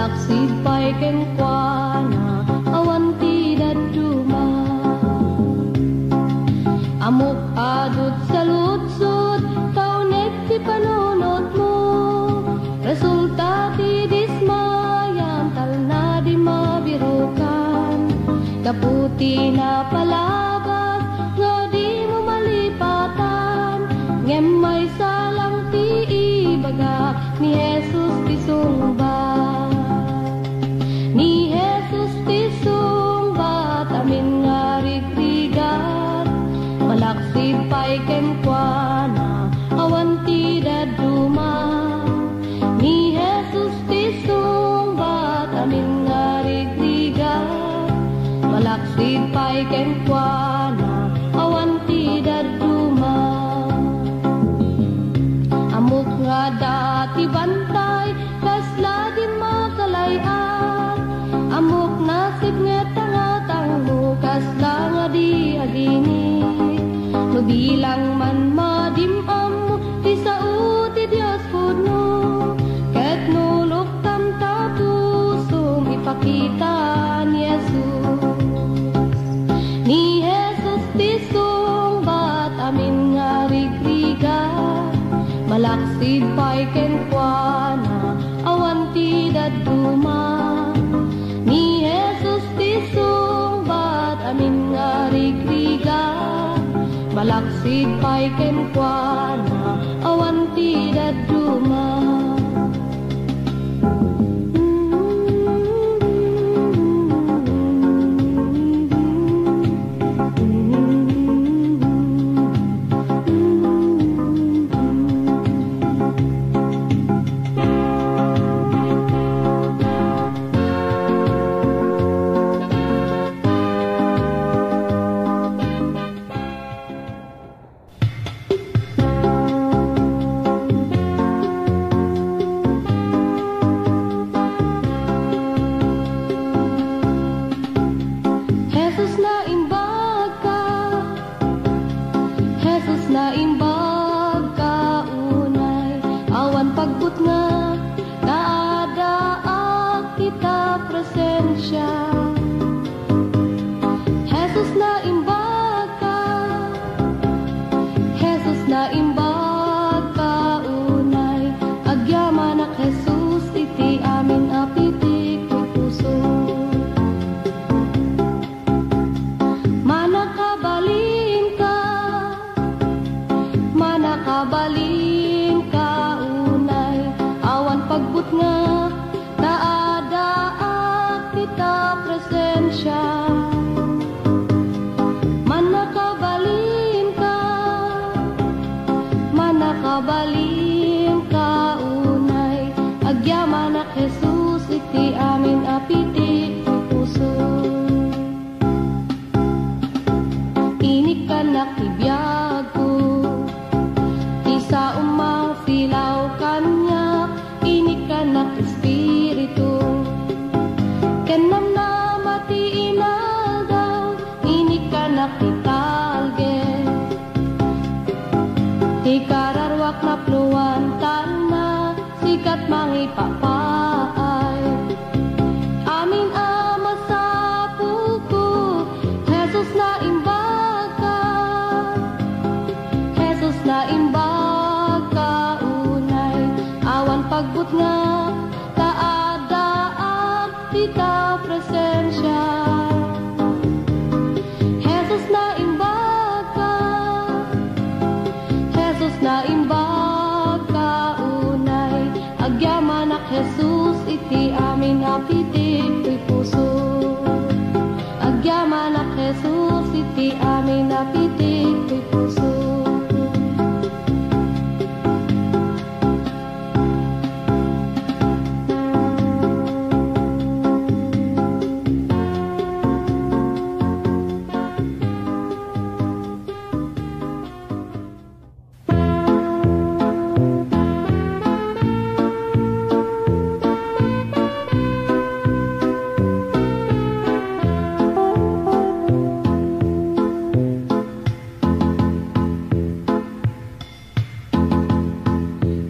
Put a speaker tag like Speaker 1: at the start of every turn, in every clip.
Speaker 1: malaksid pa'y kenkwana, awan ti daduma. Amok adot sa lutsod, kaunet ti panunot mo. Resulta ti dismayam, tal na di mabirukan. Kaputi na palabas, nga di mo malipatan. Ngem may salang ti ibaga, ni Jesus ti sungbat. Ni Jesus ti sungbat, amin nga rigrigat. Malaksid pa'y kenkwana, awan ti daduma. Ni Jesus ti sungbat, amin nga rigrigat. Malaksid pa'y kenkwana, awan ti daduma. Amok nga dati bantay, kasla di makalayan. Amok nasib nga tangatang mo, kasla nga di aginit. No bilang man madimam mo, di sao ti Diyos puno. Ket nulok tam tapusum, ipakita ni Jesus. Ni Jesus ti sungbat, amin nga rigrigat. Malaksid pa'y kenkwana, awan ti daduma. Ni Jesus ti sungbat, amin nga rigrigat. Malaksid pa'y kenkwana, awan ti daduma.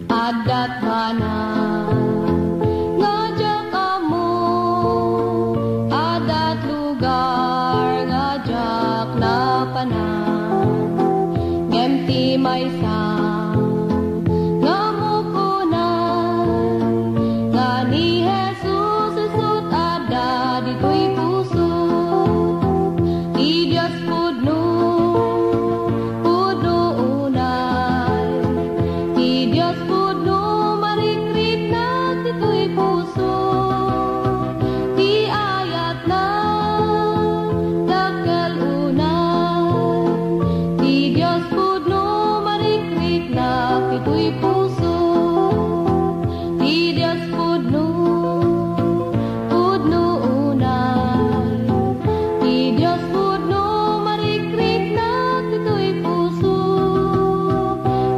Speaker 1: Adat mana ngajak kamu Diyos pudno marikrik na dito'y puso. Ti ayat na dakkel unay. Ti Diyos pudno marikrik na dito'y puso. Ti Diyos pudno unay. Ti Diyos pudno marikrik na dito'y puso.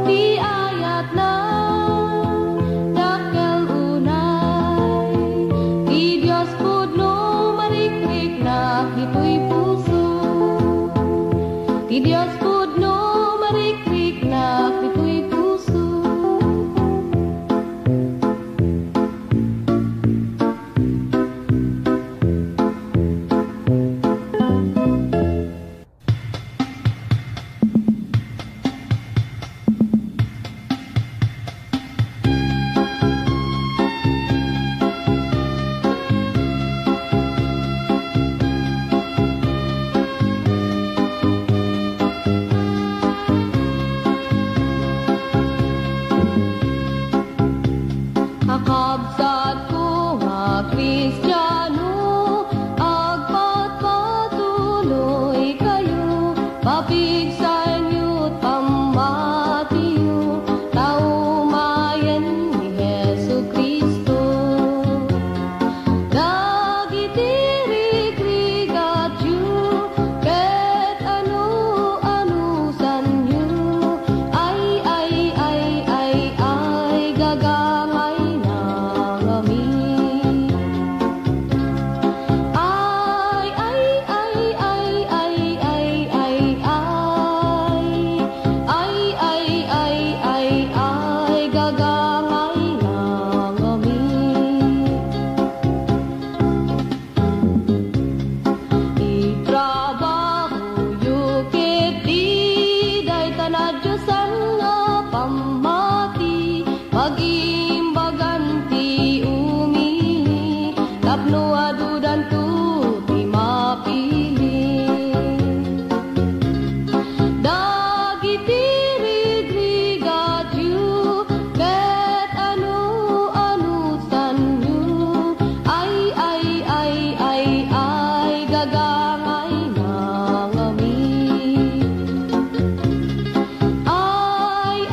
Speaker 1: Ti ayat na dakkel unay. Ti Diyos pudno marikrik na dito'y puso. Ti Diyos pudno marikrik na dito'y puso. Kakabsat ko nga Kristiyano, agpatpatuloy kayo, papig sa inyo't pamatiyo, taumayan ni Jesu Kristo. Dagitirigrigat yu, ket anu-anusan yu, ay gagangay pag-imbaganti umili, tapno adudan tu ti mapili. Dagitirigrigat yu, ket anu-anusan yu, ay gagangay nangamin. Ay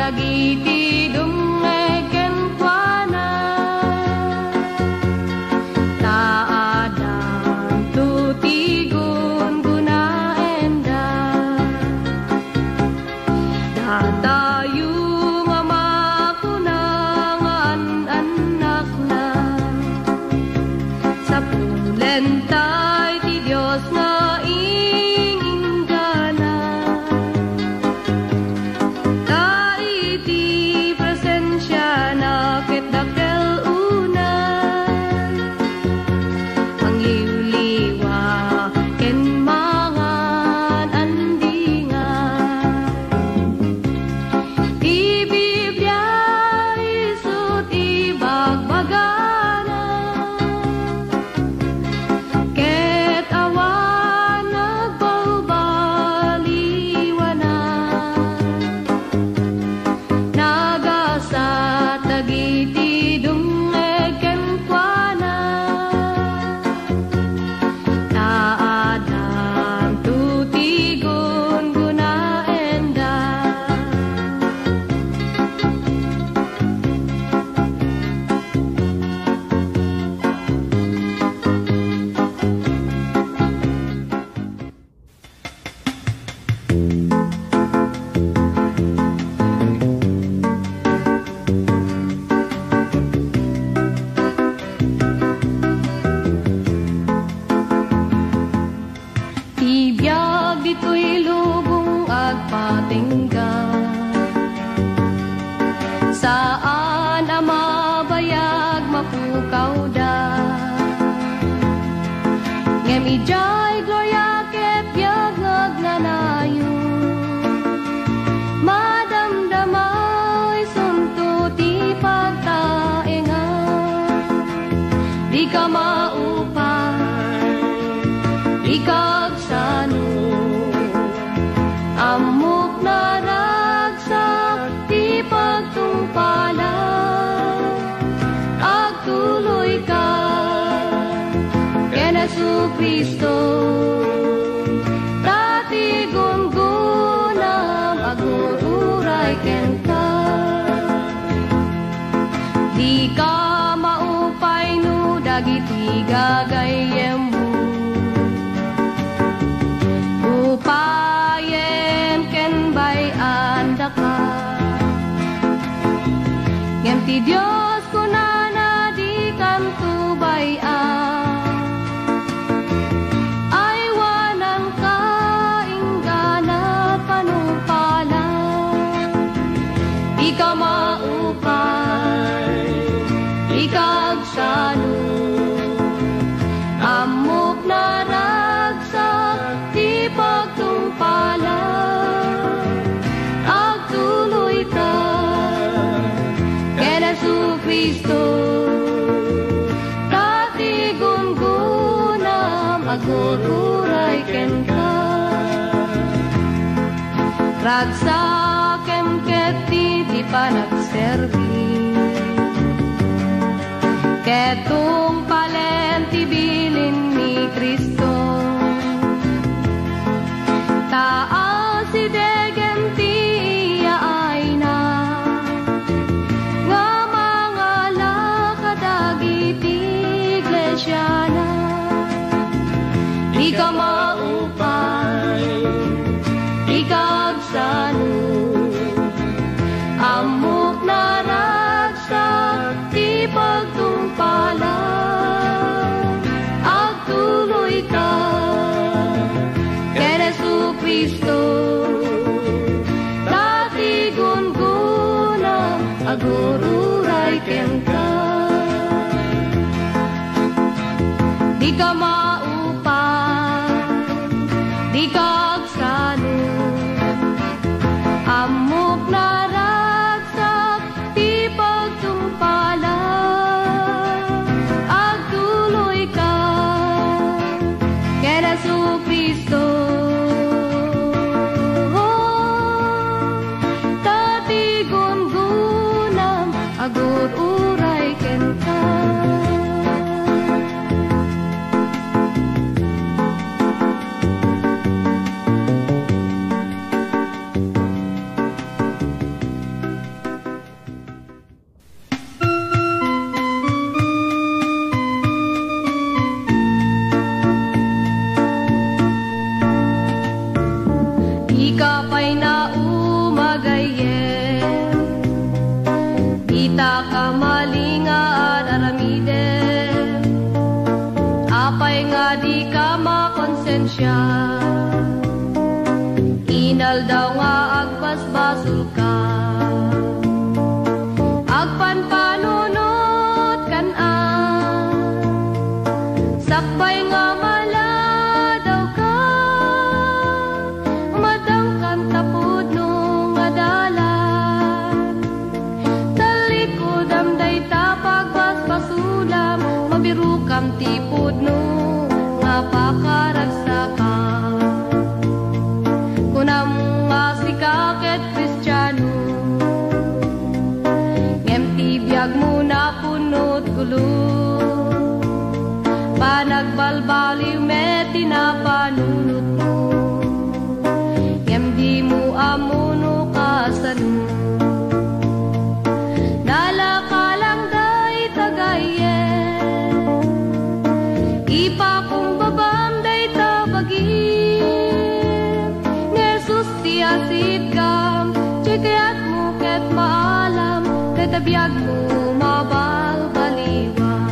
Speaker 1: dagiti dumegen kuana taadan tutigun gunaenda datayu mamakunangan anak na sa pulentay ti Dios nga ingingana taiti presensya na kitdakel una ang liwliwa ken mangan andingan ti Biblia isut ibagbagana ket awan nagbalbaliwanan nagasat dagiti dumegen kuana taadan tutigon gunaenda Ibiyag dito'y lubong agpatingga saan ang mabayag mapukaw da ngem ijay gloria ket biyag ngagnanayo madamdamay sunto ti pagtaengan di ka maupay di kagsano amok na ragsak ti pagtungpalan agtuloy ka ken Jesucristo dati gungunam agururay ken ka di ka maupay no dagiti gagayem upayen ken bayan daka ngem ti Dios kunana di kantu bayan ay wanan ka ingganat panumpalan di ka maupay di kagsano amok na ragsak ti pagtungpalan agtuloy ka ken Jesucristo dati gungunam agururay ken ka ragsakem ket ti panagserbi ketong palen ti bilin ni Kristo taas si degen ti yaay na nga mga lakadagiti iglesia na di ka maupay di kagsano amok na ragsak ti pagtungpalan agtuloy ka ken Jesucristo dati gungunam agururay ken ka di ka maupay di kagsano amok na ragsak ti pagtungpalan agtuloy ka ken Jesucristo dati gungunam agururay ken ka tulo. Panagbalbaliw met tinapanunot mo, yam di mo amuno kasano. Nalakalang day tagayen, ipa kong babam day tabagin. Nesus ti asit kam, chikayat mo ket maalam, ket abiyag mo mabalbaliwan.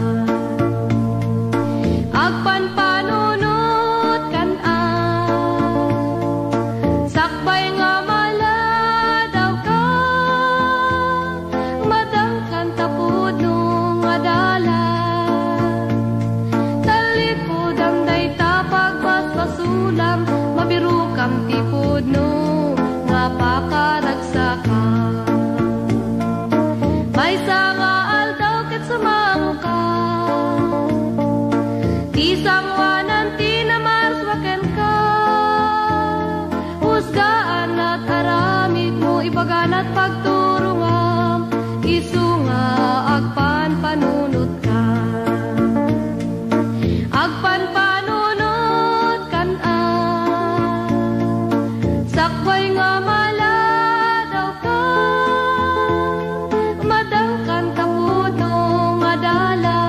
Speaker 1: Agpanpanunot kan sakbay nga maladaw ka, madangkan tapod no nga dala. Talikod ang day tapag paspasulam, mabiru kam tipod no nga pakaragsakan. May nga aldaw ket sumamo ka, isang wanan tinamarswaken ka. Husgaan at aramid mo ibagan at pagturungam, isu nga agpanpanunot ka. Agpanpanunot kan sakbay nga maladaw ka, madangkan tapod no nga dala.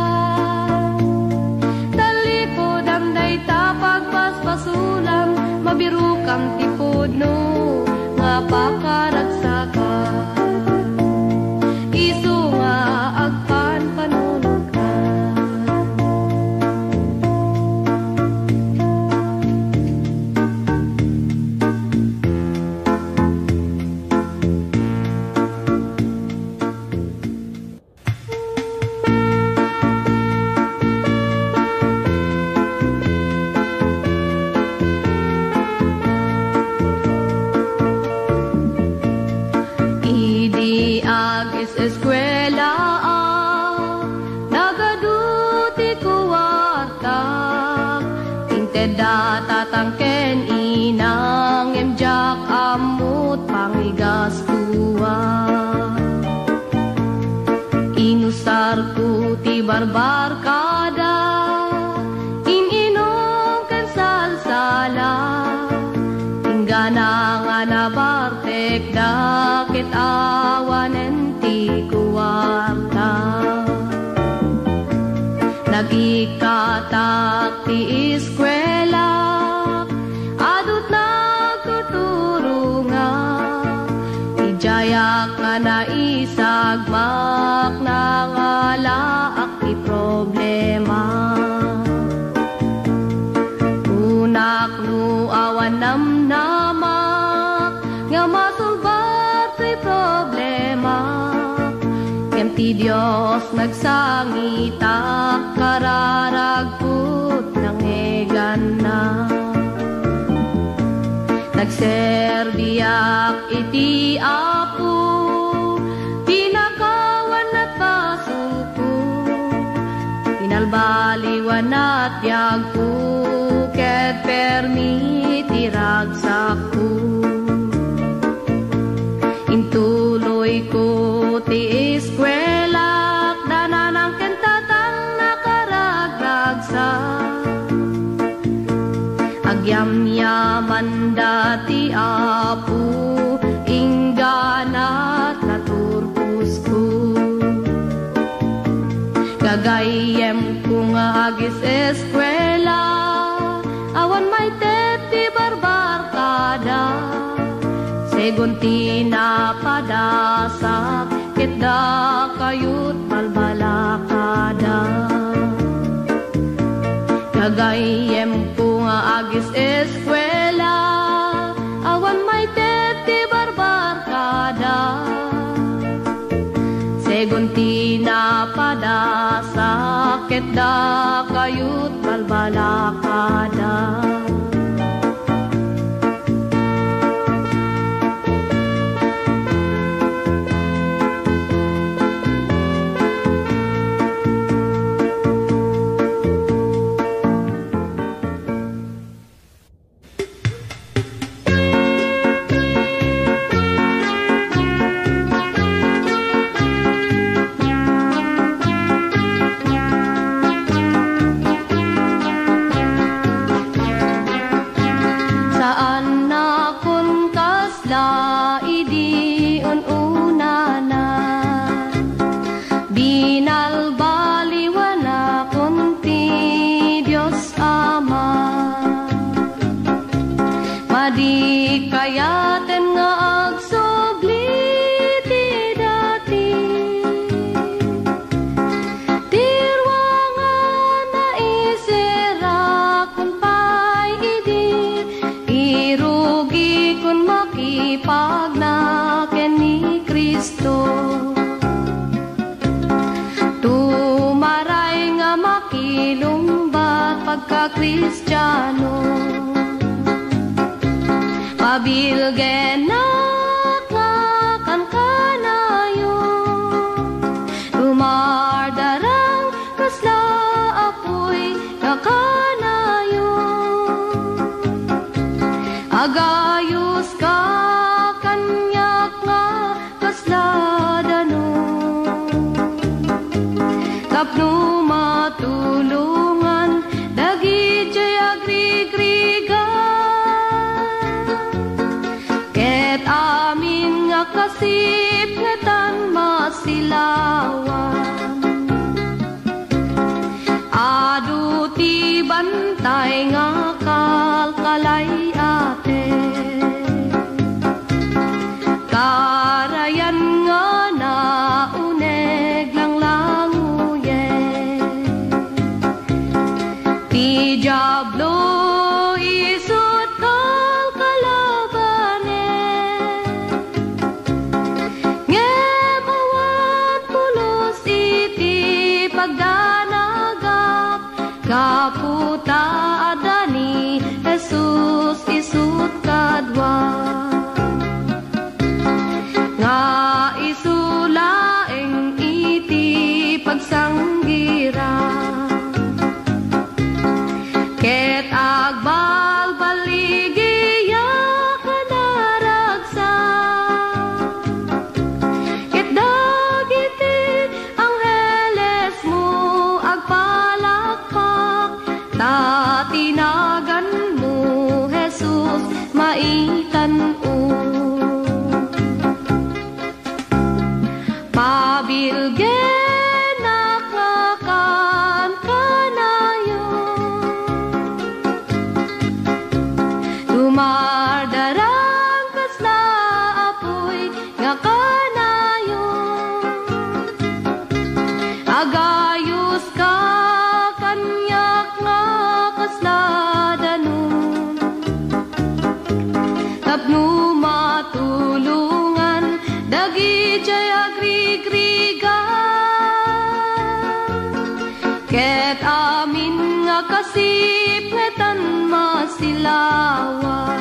Speaker 1: Talikod ang day tapag paspasulam, mabiru kam tipod no nga pakaragsakan. Isu nga agpanpanunot ka. Idi agis eskwela nagaduti kuwarta, tinted datatangken inang emjak amut pangigas tuwa. Inusar ku ti barbar kada, ininom ken salsala. Tinggana nga nabartek dakit awanen ti kuwarta. Nagikatak ti eskwela, adut nagtuturunga. Ijayak nga naisagmak na ngalaak ti problema. Unak no awan namnamak, nga masulbar ti problema. Kem ti Dios nagsangitak, kararagput ng egan na. Nagserbiak iti apo, pinakawan at pasuko. Pinalbaliwan at yagpo, ket permiti ragsaku. Intuloy ko ti eskwela, dananang kentatang nakaragagsak. Agyamyaman dati apo, ingganat naturpus ko. Gagayem ko nga agis eskwela, awan may teti barbar kada. Segunti na padasak, kitda kayut balbalakada. Gagayem ko nga agis eskwela, awan may teti barbar kada. Segunti na padasak, kitda kayut balbalakada. Kristiyano. Pabilgen na kan kanayo, dumardarang kasla apoy na kanayo. Agayos ka kanyak nga kasla dano, tapno matulungan dagi jay agrigriga. Ket amin nga kasip ngetan masilawan, adu ti bantay nga kalkalay ate. Karayan nga nauneg lang languye, ti Diablo isut kalkalabane. Ngemawan pulos iti pagdanagak, kaputa adani Jesus isut kadwa. Nga isulaeng iti pagsanggira, ket agbalbaligiya kanaragsa. Ket dagiti angheles mo agpalakpak, ta tinagan mo Jesus maitan-o. Pabilgen kan kanayo, dumardarang kasla apoy nga kanayo. Agayos ka kanyak nga kasla danon, tapno matulungan dagi jay agrigriga. Ket amin nga kasip ngetan masilawan,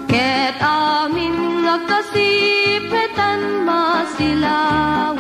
Speaker 1: ket amin nga kasip ngetan masilawan.